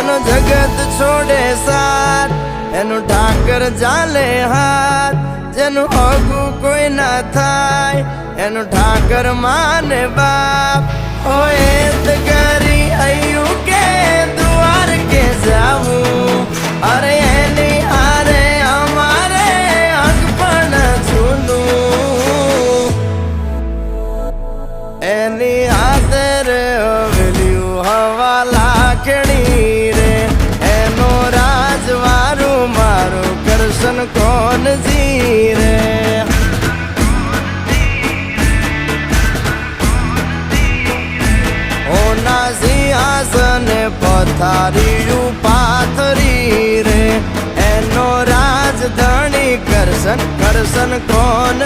જેનો જગત છોડે સાથ એનું ઠાકર ચાલે હાથ, જેનું હગું કોઈ ના થાય એનું ઠાકર માને બાપ. હોય તો કરી આયું કે દ્વાર કે જાવું, અરે એની હારે અમારે હક પણ છૂનું. એની હાથર વેલ્યું હવા લાખણી રે, એનો રાજવારું મારું કરશન કોણ જીરે. ઓના સિંહાસને પથારીયું પાથરી રે, એનો રાજધણી કરશન કરશન કોણ